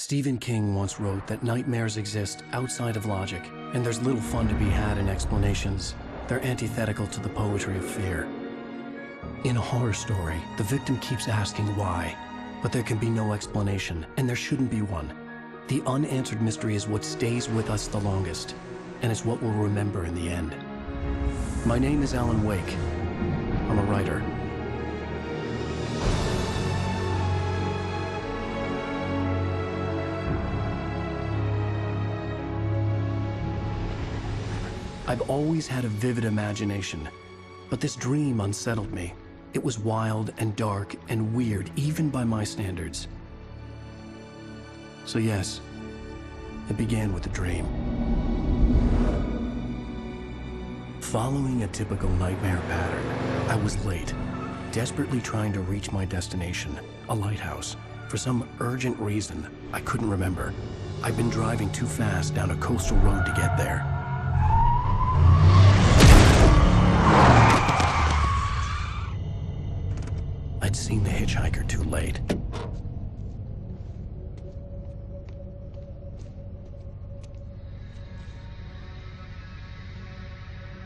Stephen King once wrote that nightmares exist outside of logic, and there's little fun to be had in explanations. They're antithetical to the poetry of fear. In a horror story, the victim keeps asking why, but there can be no explanation, and there shouldn't be one. The unanswered mystery is what stays with us the longest, and it's what we'll remember in the end. My name is Alan Wake. I'm a writer. I've always had a vivid imagination, but this dream unsettled me. It was wild and dark and weird, even by my standards. So yes, it began with a dream. Following a typical nightmare pattern, I was late, desperately trying to reach my destination, a lighthouse. For some urgent reason, I couldn't remember. I'd been driving too fast down a coastal road to get there. I'd seen the hitchhiker too late.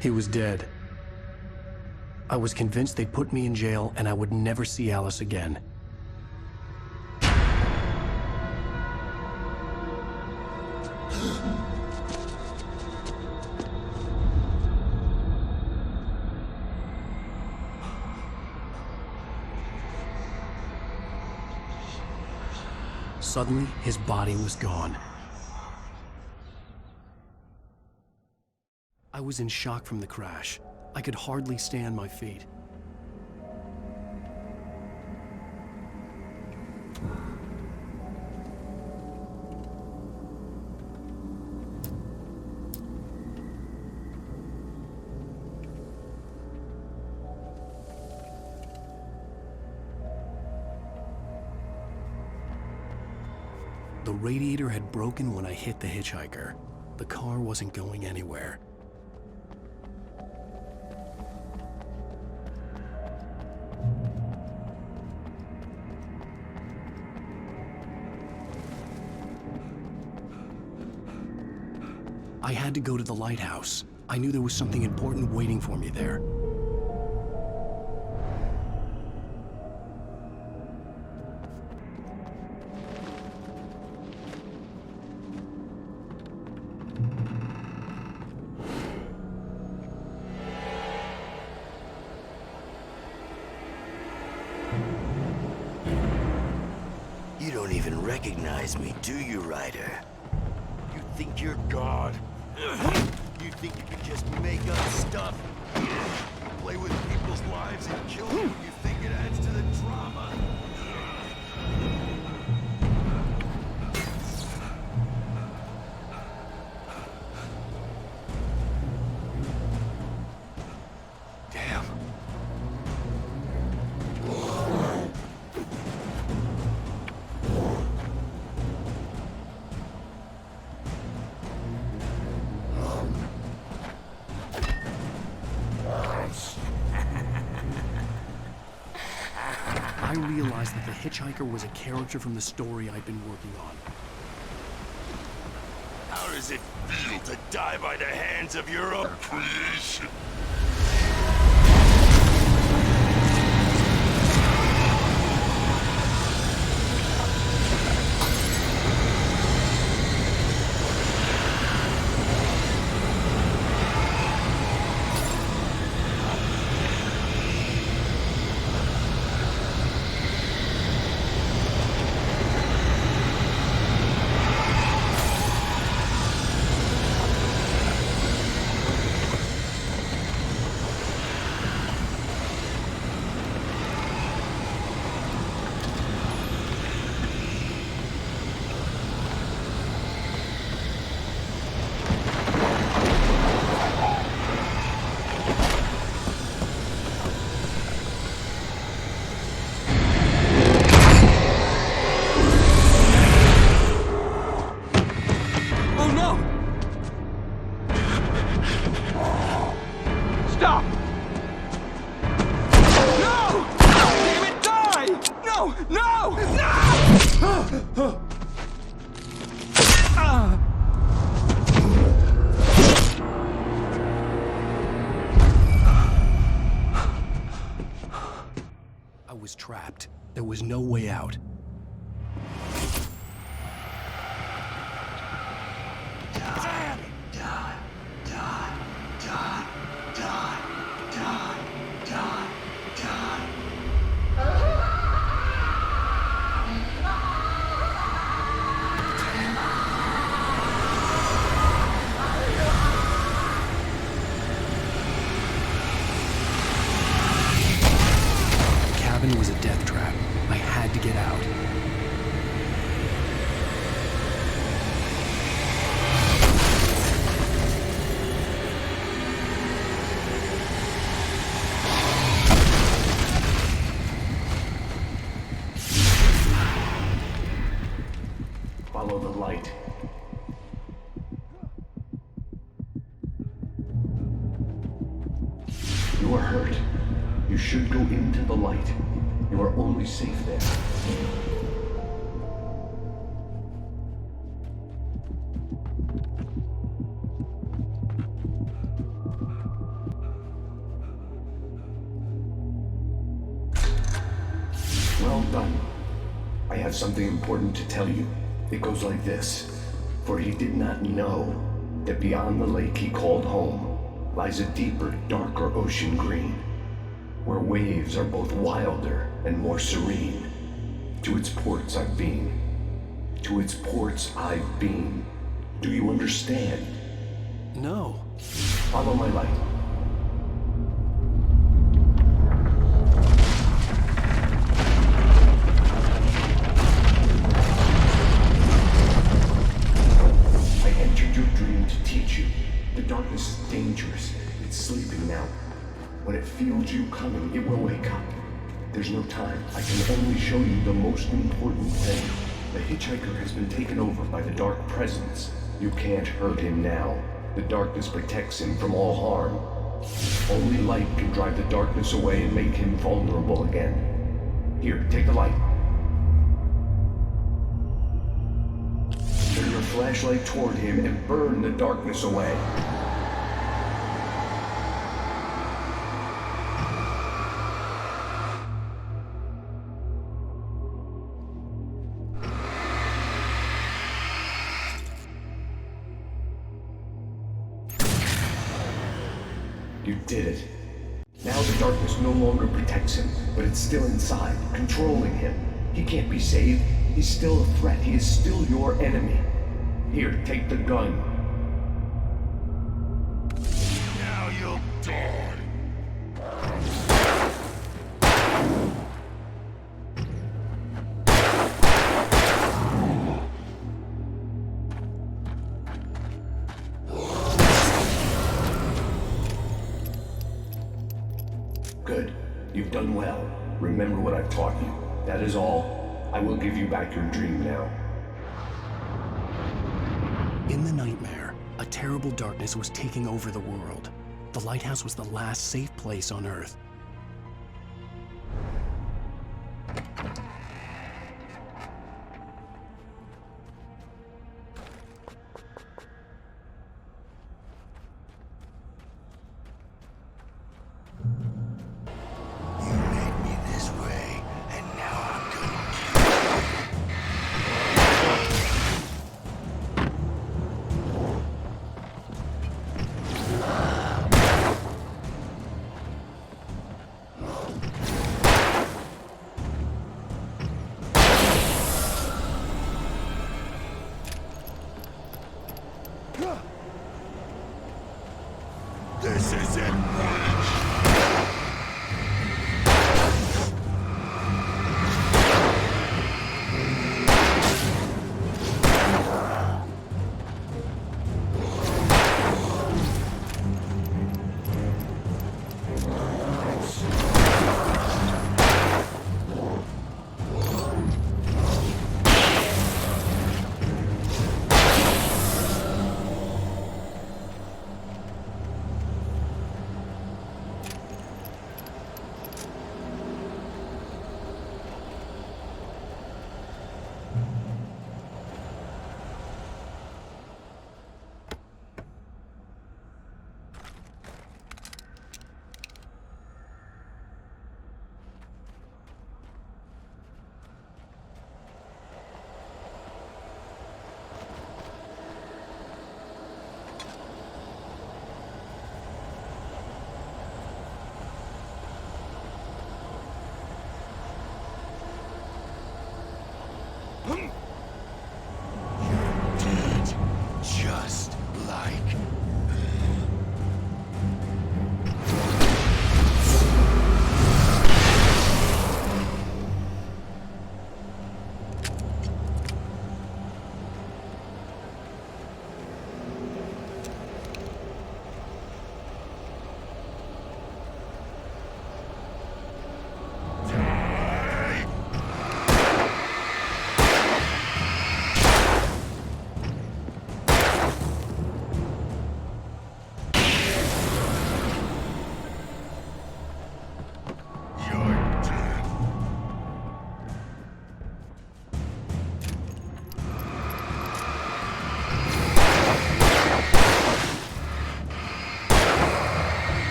He was dead. I was convinced they'd put me in jail and I would never see Alice again. Suddenly, his body was gone. I was in shock from the crash. I could hardly stay on my feet. The radiator had broken when I hit the hitchhiker. The car wasn't going anywhere. I had to go to the lighthouse. I knew there was something important waiting for me there. You don't even recognize me, do you, Ryder? You think you're God? You think you can just make up stuff? You play with people's lives and kill them? You think it adds to the drama? Damn. I realized that the hitchhiker was a character from the story I'd been working on. How does it feel to die by the hands of your own creation? Stop! No! Damn it, die! No! No! No! There was no way out. The cabin was a death trap. I had to get out. Follow the light. You are hurt. You should go into the light. You are only safe there. Well done. I have something important to tell you. It goes like this. For he did not know that beyond the lake he called home lies a deeper, darker ocean green, where waves are both wilder and more serene. To its ports I've been. To its ports I've been. Do you understand? No. Follow my light. I entered your dream to teach you. The darkness is dangerous. It's sleeping now. When it feels you coming, it will wake up. There's no time. I can only show you the most important thing. The hitchhiker has been taken over by the dark presence. You can't hurt him now. The darkness protects him from all harm. Only light can drive the darkness away and make him vulnerable again. Here, take the light. Turn your flashlight toward him and burn the darkness away. You did it. Now the darkness no longer protects him, but it's still inside, controlling him. He can't be saved. He's still a threat. He is still your enemy. Here, take the gun. Now you'll die. Good. You've done well. Remember what I've taught you. That is all. I will give you back your dream now. In the nightmare, a terrible darkness was taking over the world. The lighthouse was the last safe place on Earth. You made me this way, and now I'm gonna kill you.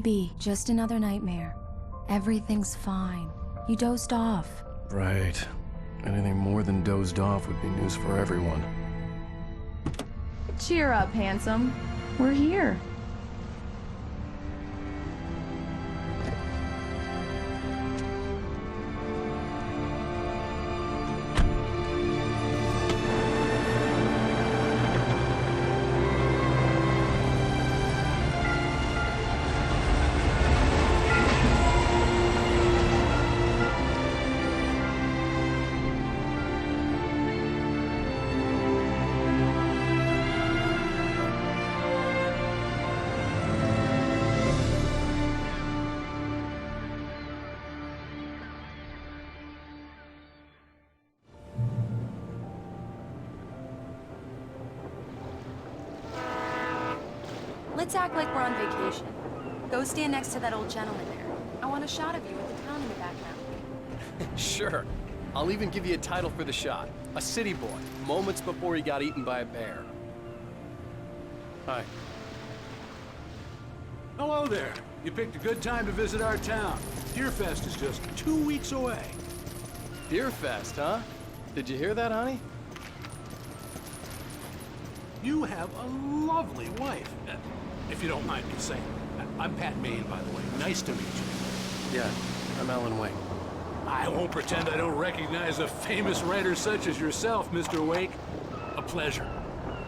be just another nightmare. Everything's fine. You dozed off. Right. Anything more than dozed off would be news for everyone. Cheer up, handsome. We're here. Let's act like we're on vacation. Go stand next to that old gentleman there. I want a shot of you with the town in the background. Sure. I'll even give you a title for the shot. A city boy, moments before he got eaten by a bear. Hi. Hello there. You picked a good time to visit our town. Deerfest is just 2 weeks away. Deerfest, huh? Did you hear that, honey? You have a lovely wife. If you don't mind me saying. I'm Pat Maine, by the way. Nice to meet you. Yeah, I'm Alan Wake. I won't pretend I don't recognize a famous writer such as yourself, Mr. Wake. A pleasure.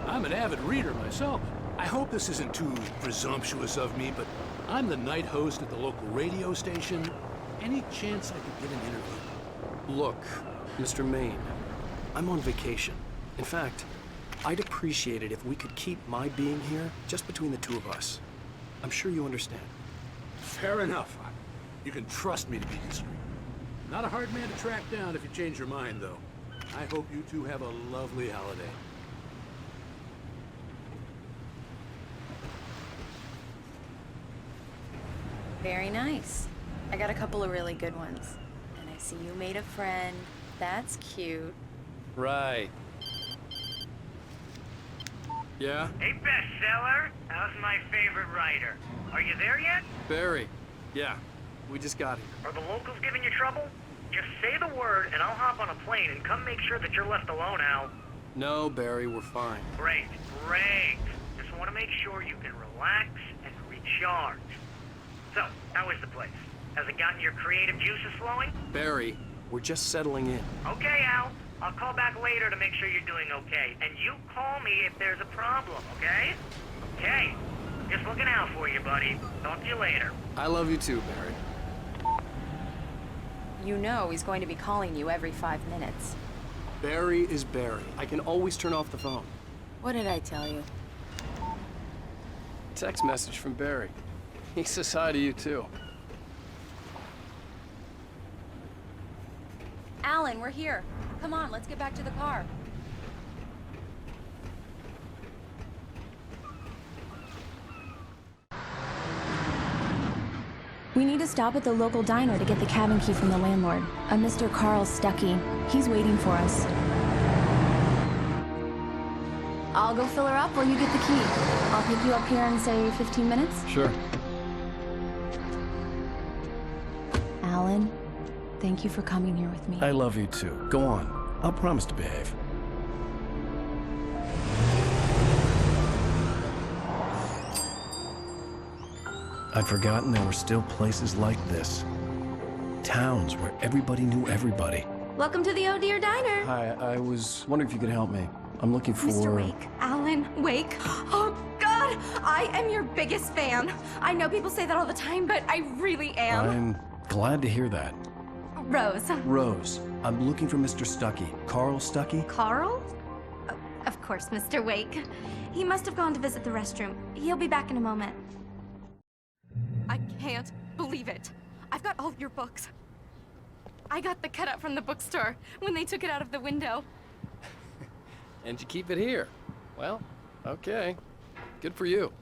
I'm an avid reader myself. I hope this isn't too presumptuous of me, but I'm the night host at the local radio station. Any chance I could get an interview? Look, Mr. Maine, I'm on vacation. In fact, I'd appreciate it if we could keep my being here just between the two of us. I'm sure you understand. Fair enough. You can trust me to be discreet. Not a hard man to track down if you change your mind, though. I hope you two have a lovely holiday. Very nice. I got a couple of really good ones. And I see you made a friend. That's cute. Right. Yeah? Hey, bestseller. How's my favorite writer? Are you there yet? Barry. Yeah, we just got here. Are the locals giving you trouble? Just say the word and I'll hop on a plane and come make sure that you're left alone, Al. No, Barry, we're fine. Great, great. Just want to make sure you can relax and recharge. So, how is the place? Has it gotten your creative juices flowing? Barry, we're just settling in. Okay, Al. I'll call back later to make sure you're doing okay. And you call me if there's a problem, okay? Okay. Just looking out for you, buddy. Talk to you later. I love you too, Barry. You know he's going to be calling you every 5 minutes. Barry is Barry. I can always turn off the phone. What did I tell you? Text message from Barry. He says hi to you too. Alan, we're here. Come on, let's get back to the car. We need to stop at the local diner to get the cabin key from the landlord, a Mr. Carl Stuckey. He's waiting for us. I'll go fill her up while you get the key. I'll pick you up here in, say, 15 minutes? Sure. Alan, thank you for coming here with me. I love you too. Go on. I'll promise to behave. I'd forgotten there were still places like this. Towns where everybody knew everybody. Welcome to the Oh Dear Diner. Hi, I was wondering if you could help me. I'm looking for... Mr. Wake. Alan Wake. Oh, God! I am your biggest fan. I know people say that all the time, but I really am. I'm glad to hear that. Rose. Rose, I'm looking for Mr. Stuckey. Carl Stuckey? Carl? Oh, of course, Mr. Wake. He must have gone to visit the restroom. He'll be back in a moment. I can't believe it. I've got all your books. I got the cutout from the bookstore when they took it out of the window. And you keep it here. Well, okay. Good for you.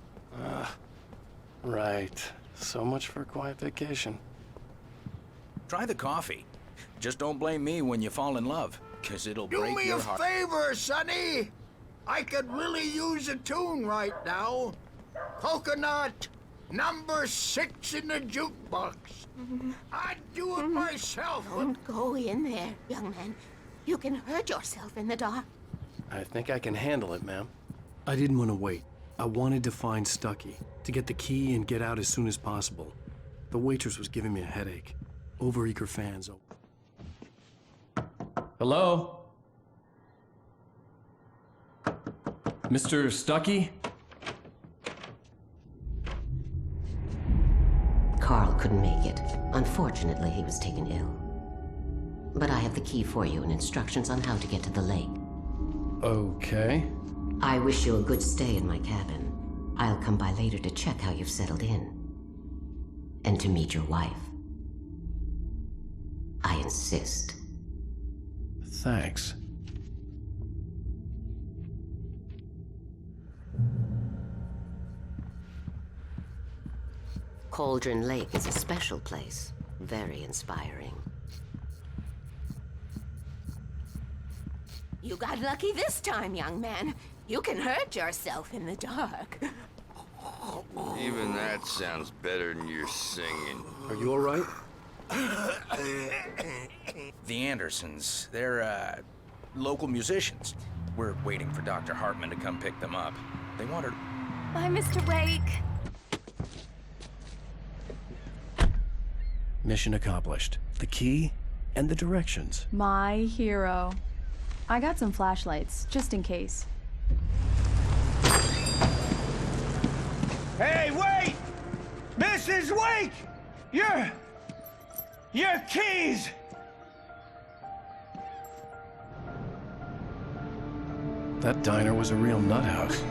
Right. So much for a quiet vacation. Try the coffee. Just don't blame me when you fall in love, 'cause it'll break your heart. Do me a favor, Sonny. I could really use a tune right now. Coconut, Number 6 in the jukebox. I'd do it myself. Don't go in there, young man. You can hurt yourself in the dark. I think I can handle it, ma'am. I didn't want to wait. I wanted to find Stucky, to get the key and get out as soon as possible. The waitress was giving me a headache. Overeager fans. Hello? Mr. Stucky? Carl couldn't make it. Unfortunately, he was taken ill. But I have the key for you and instructions on how to get to the lake. Okay. I wish you a good stay in my cabin. I'll come by later to check how you've settled in. And to meet your wife. I insist. Thanks. Cauldron Lake is a special place. Very inspiring. You got lucky this time, young man. You can hurt yourself in the dark. Even that sounds better than your singing. Are you all right? The Andersons, they're, local musicians. We're waiting for Dr. Hartman to come pick them up. They want her... Bye, Mr. Wake. Mission accomplished. The key and the directions. My hero. I got some flashlights, just in case. Hey, wait! Mrs. Wake! Your keys! That diner was a real nut house.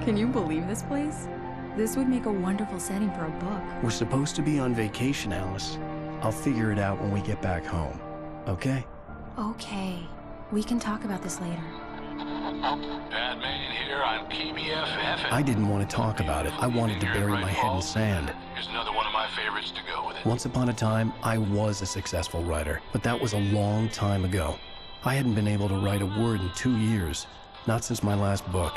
Can you believe this place? This would make a wonderful setting for a book. We're supposed to be on vacation, Alice. I'll figure it out when we get back home. Okay? Okay. We can talk about this later. Batman here on PBFF. I didn't want to talk about it. I wanted to bury my head in sand. Here's another one of my favorites to go with it. Once upon a time, I was a successful writer, but that was a long time ago. I hadn't been able to write a word in 2 years. Not since my last book.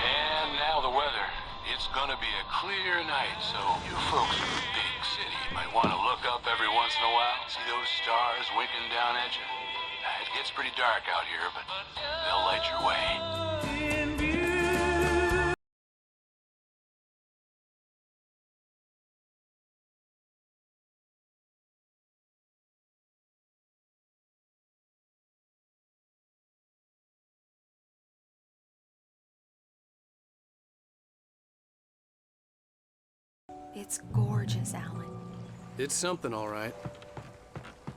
And now the weather. It's gonna be a clear night, so you folks in the big city might want to look up every once in a while, see those stars winking down at you. It gets pretty dark out here, but they'll light your way. It's gorgeous, Alan. It's something, all right.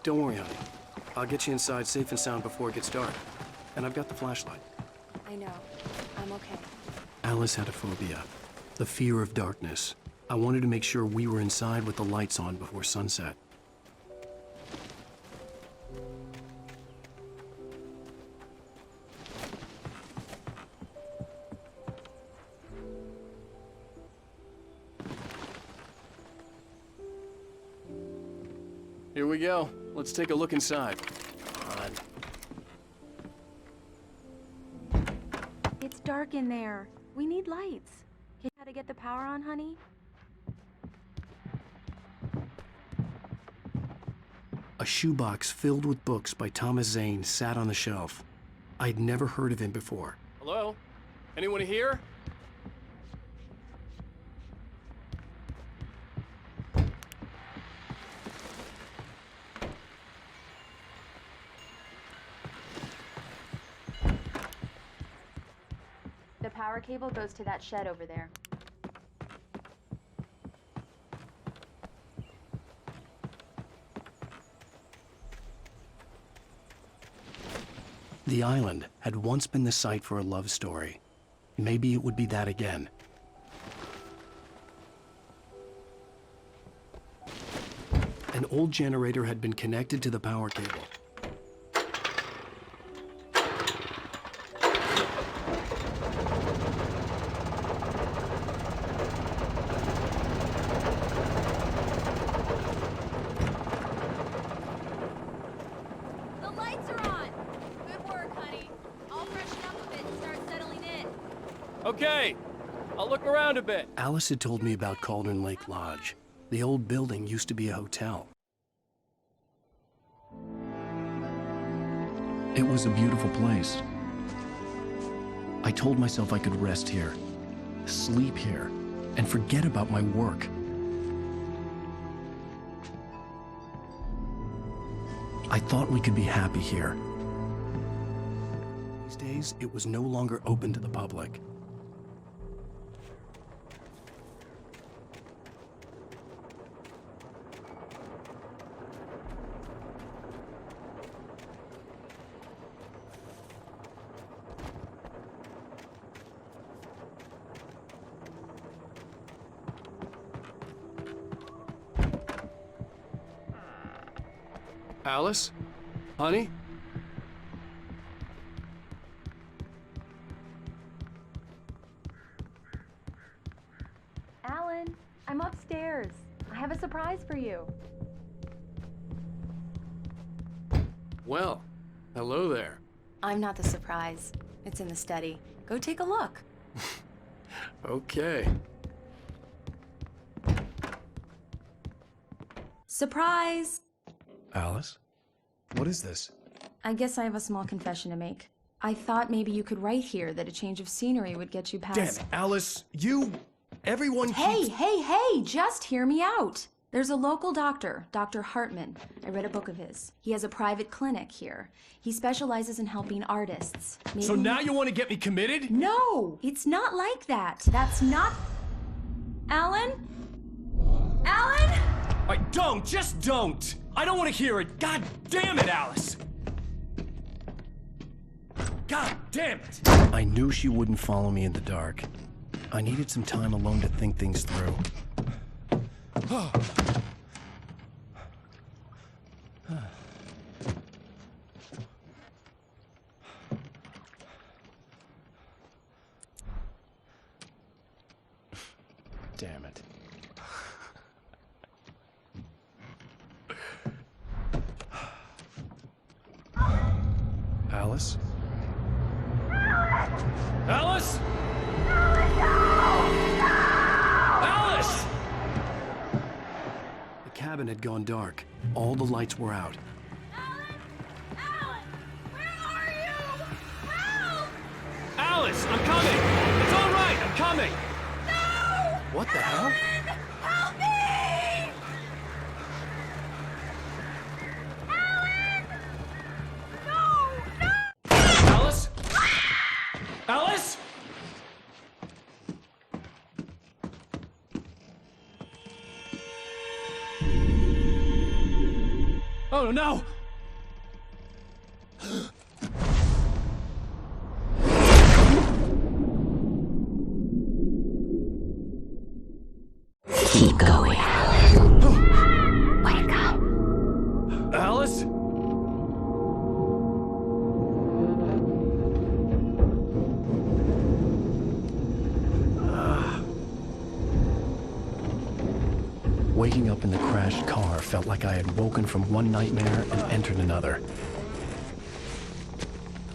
Don't worry, honey. I'll get you inside safe and sound before it gets dark. And I've got the flashlight. I know. I'm okay. Alice had a phobia. The fear of darkness. I wanted to make sure we were inside with the lights on before sunset. Here we go. Let's take a look inside. Come on. It's dark in there. We need lights. Can you know how to get the power on, honey? A shoebox filled with books by Thomas Zane sat on the shelf. I'd never heard of him before. Hello? Anyone here? The power cable goes to that shed over there. The island had once been the site for a love story. Maybe it would be that again. An old generator had been connected to the power cable. The lights are on! Good work, honey. Okay, I'll look around a bit. Alice had told me about Cauldron Lake Lodge. The old building used to be a hotel. It was a beautiful place. I told myself I could rest here, sleep here, and forget about my work. I thought we could be happy here. These days, it was no longer open to the public. Alice? Honey? Alan, I'm upstairs. I have a surprise for you. Well, hello there. I'm not the surprise. It's in the study. Go take a look. Okay. Surprise! Alice? What is this? I guess I have a small confession to make. I thought maybe you could write here that a change of scenery would get you past... Damn it, Alice! Everyone keeps... Hey, just hear me out! There's a local doctor, Dr. Hartman. I read a book of his. He has a private clinic here. He specializes in helping artists. Maybe... So now you want to get me committed? No! It's not like that. That's not... Alan? Alan? Just don't! I don't want to hear it! God damn it, Alice! God damn it! I knew she wouldn't follow me in the dark. I needed some time alone to think things through. Damn it. Alice? Alice? Alice! The cabin had gone dark. All the lights were out. Alice, I'm coming! It's all right, I'm coming! No! What the hell? Help me! Alice? Alice? Oh no! Keep going. Wake up. Alice? Waking up in the crashed car felt like I had woken from one nightmare and entered another.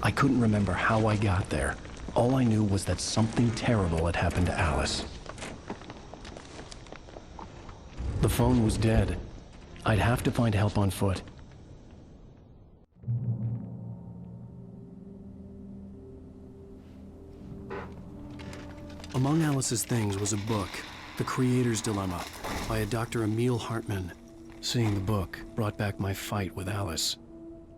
I couldn't remember how I got there. All I knew was that something terrible had happened to Alice. The phone was dead. I'd have to find help on foot. Among Alice's things was a book, The Creator's Dilemma, by a Dr. Emil Hartman. Seeing the book brought back my fight with Alice.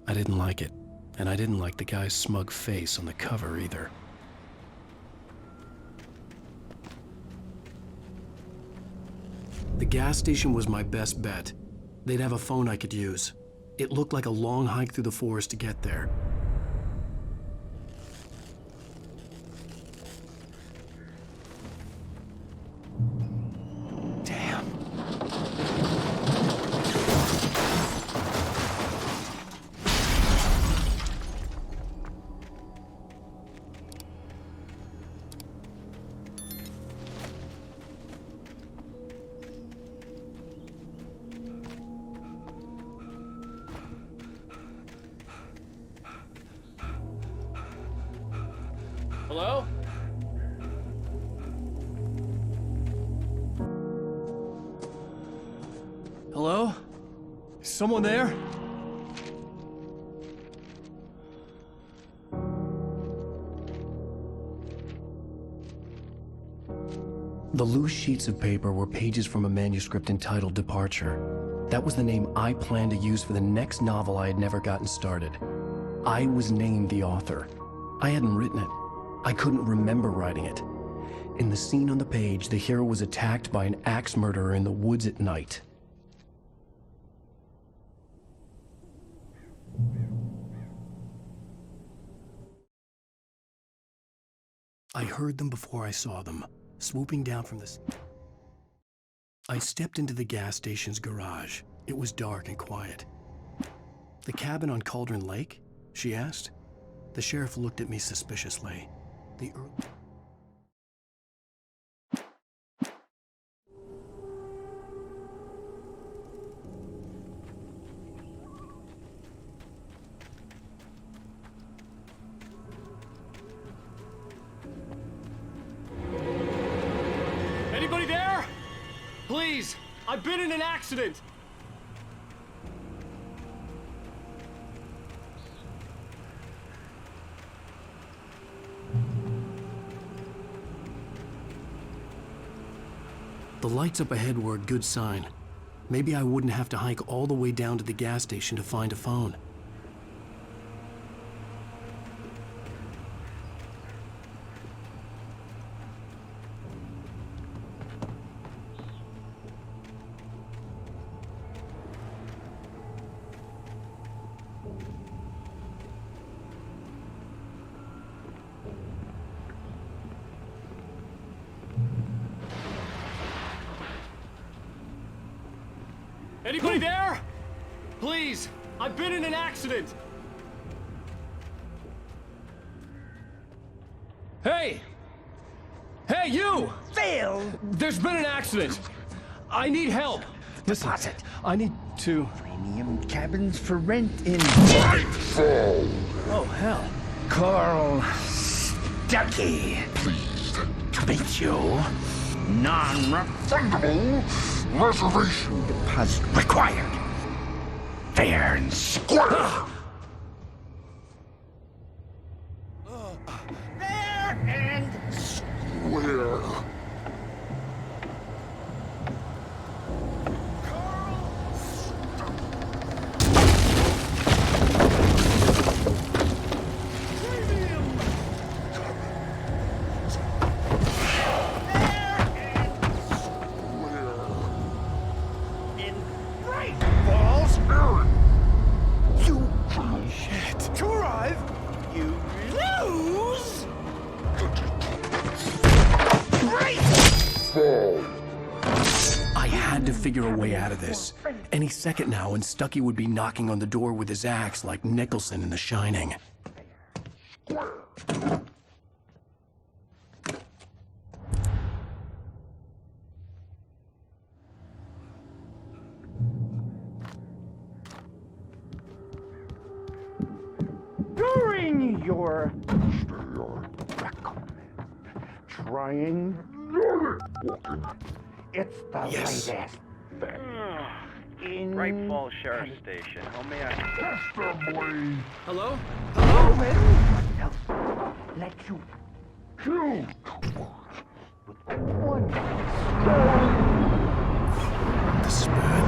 I didn't like it, and I didn't like the guy's smug face on the cover either. The gas station was my best bet. They'd have a phone I could use. It looked like a long hike through the forest to get there. Hello? Hello? Is someone there? The loose sheets of paper were pages from a manuscript entitled Departure. That was the name I planned to use for the next novel I had never gotten started. I was named the author. I hadn't written it. I couldn't remember writing it. In the scene on the page, the hero was attacked by an axe murderer in the woods at night. I heard them before I saw them, swooping down from the... I stepped into the gas station's garage. It was dark and quiet. "The cabin on Cauldron Lake?" she asked. The sheriff looked at me suspiciously. The early... Anybody there? Please, I've been in an accident. The lights up ahead were a good sign. Maybe I wouldn't have to hike all the way down to the gas station to find a phone. Anybody there? Please, I've been in an accident. Hey! Hey, you! Phil! There's been an accident. I need help. Listen, I need to... Premium cabins for rent in... Nightfall! Oh, hell. Carl Stuckey. Pleased To meet you. Non-refundable reservation deposit required. Fair and square. Fair and square. I had to figure a way out of this. Any second now, and Stuckey would be knocking on the door with his axe like Nicholson in The Shining. During your trying it's the latest in Bright Falls Sheriff Station. How may I? Hello? Let you choose with one The spread.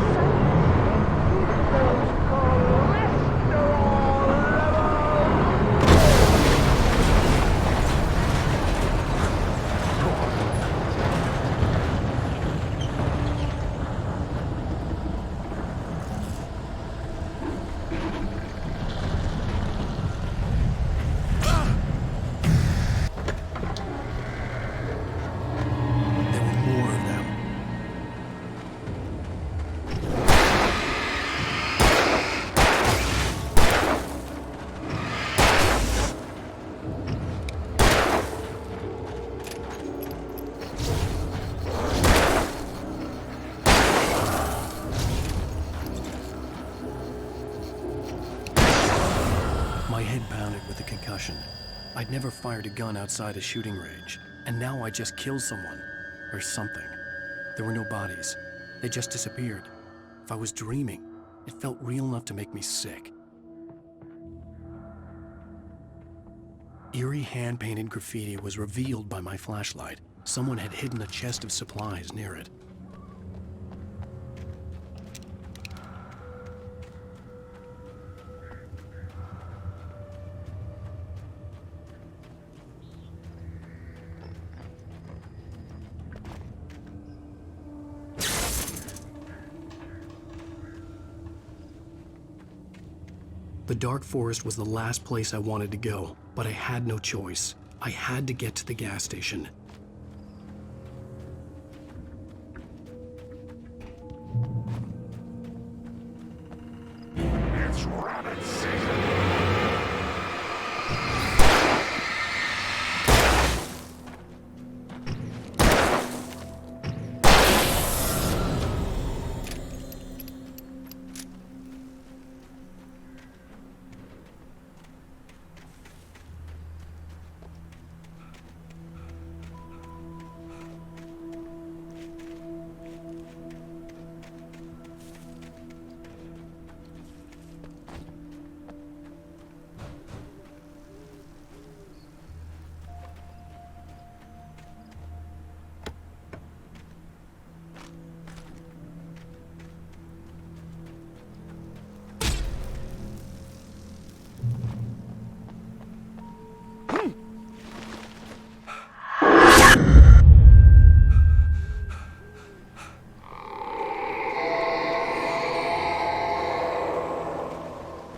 My head pounded with a concussion. I'd never fired a gun outside a shooting range, and now I just killed someone. Or something. There were no bodies. They just disappeared. If I was dreaming, it felt real enough to make me sick. Eerie hand-painted graffiti was revealed by my flashlight. Someone had hidden a chest of supplies near it. The dark forest was the last place I wanted to go, but I had no choice. I had to get to the gas station. It's rabbit season!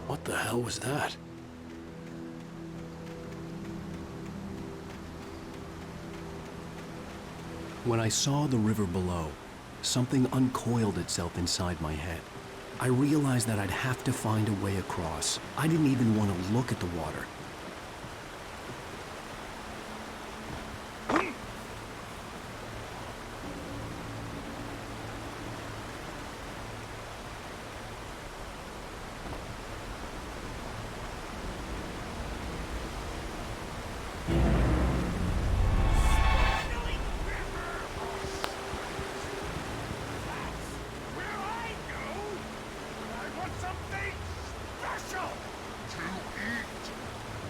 What the hell was that? When I saw the river below, something uncoiled itself inside my head. I realized that I'd have to find a way across. I didn't even want to look at the water.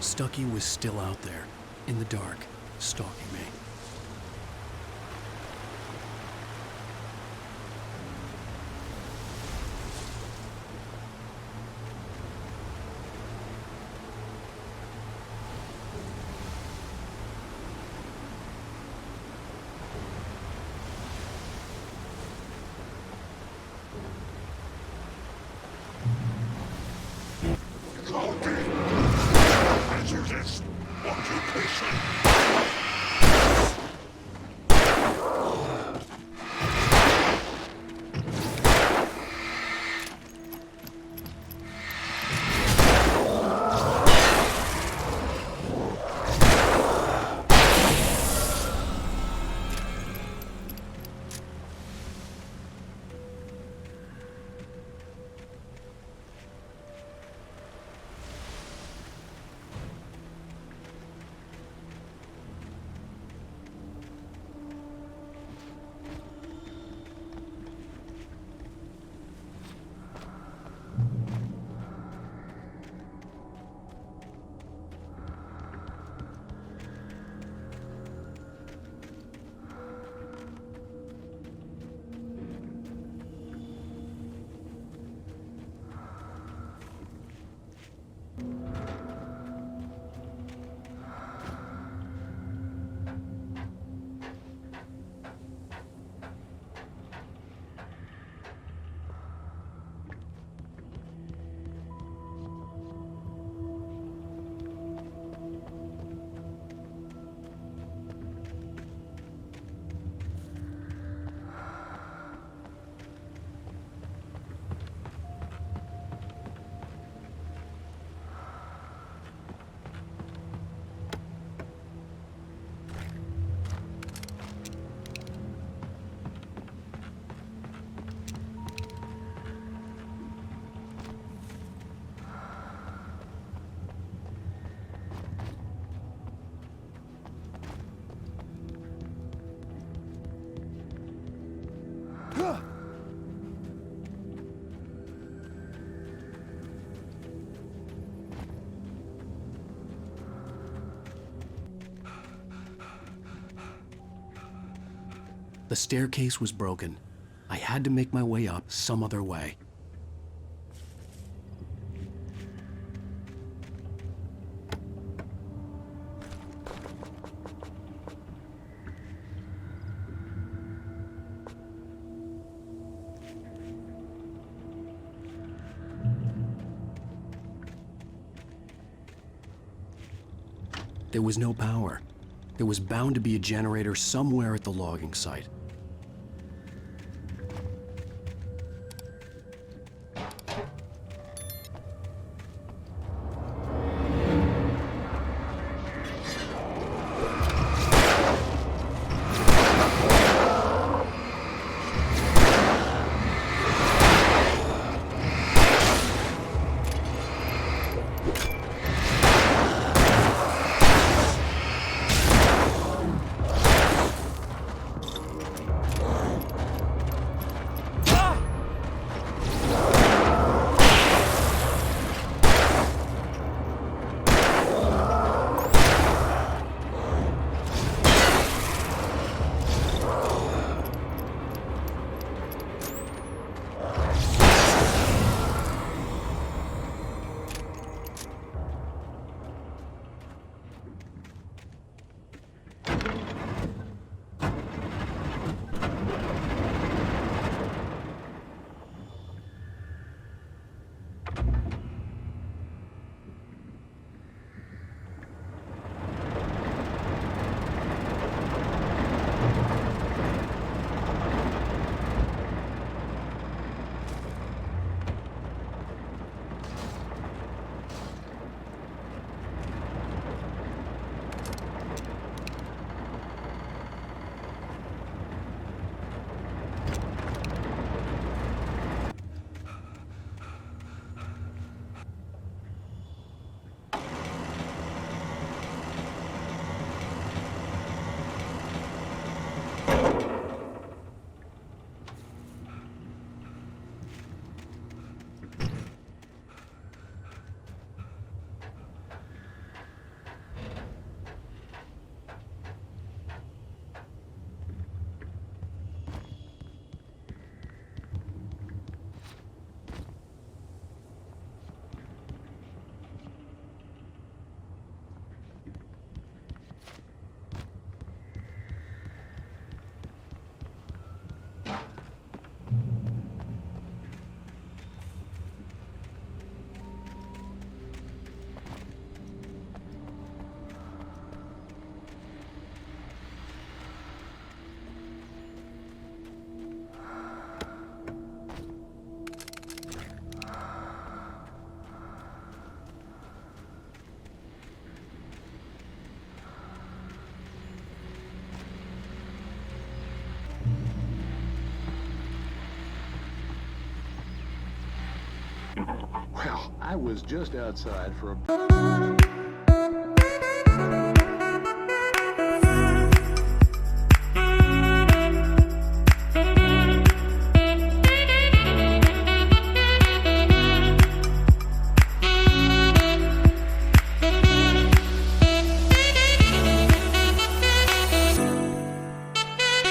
Stucky was still out there, in the dark, stalking me. Hazardous occupation. The staircase was broken. I had to make my way up some other way. There was no power. There was bound to be a generator somewhere at the logging site. Well, I was just outside for a...